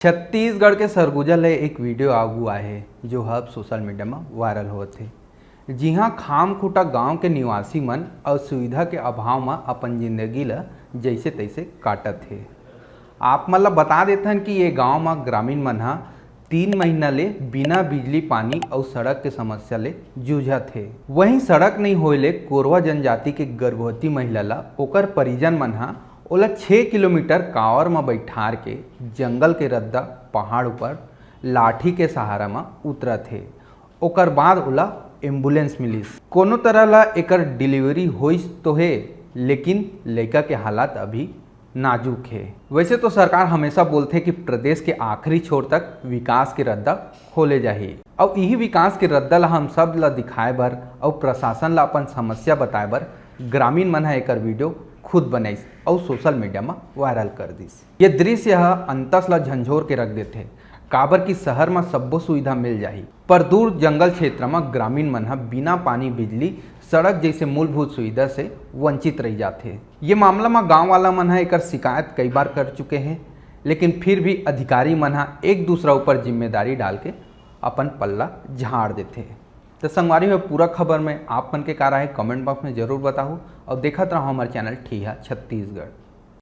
छत्तीसगढ़ के सरगुजा ले एक वीडियो आगू आए है जो अब सोशल मीडिया में वायरल होते है। जी हाँ, खामखुटा गांव के निवासी मन असुविधा के अभाव में अपन जिंदगी ला जैसे तैसे काटत है। आप मतलब बता देथन कि ये गांव में ग्रामीण मन 3 महीना ले बिना बिजली पानी और सड़क के समस्या ले जूझत है। वहीं सड़क नहीं होए ले कोरवा जनजाति के गर्भवती महिला ला ओकर परिजन मन ओला 6 किलोमीटर कांवर में बैठार के जंगल के रद्दा पहाड़ ऊपर लाठी के सहारा में उतरत है। ओकर बाद ओला एम्बुलेंस मिलिस। कोनो तरह ला एकर डिलीवरी होइस तो है, लेकिन लड़का के हालात अभी नाजुक है। वैसे तो सरकार हमेशा बोलते है कि प्रदेश के आखिरी छोर तक विकास के रद्दा खोले जाही। और यही विकास के रद्दा ला हम सब ला दिखाए बर और प्रशासन ला अपन समस्या बताए बर ग्रामीण मन एकर वीडियो खुद बनाइस और सोशल मीडिया में वायरल कर दिस। ये दृश्य अंतस ला झंझोर के रख देते काबर की शहर में सब्बो सुविधा मिल जाही, पर दूर जंगल क्षेत्र में ग्रामीण मन बिना पानी बिजली सड़क जैसे मूलभूत सुविधा से वंचित रह जाते। ये मामला में गांव वाला मन एकर शिकायत कई बार कर चुके हैं, लेकिन फिर भी अधिकारी मन एक दूसरा ऊपर जिम्मेदारी डाल के अपन पल्ला झाड़ देते हैं। तो संगवारी में पूरा खबर में आप मन के का राय कमेंट बॉक्स में जरूर बताओ और देखत रहो हमारे चैनल ठिहा छत्तीसगढ़।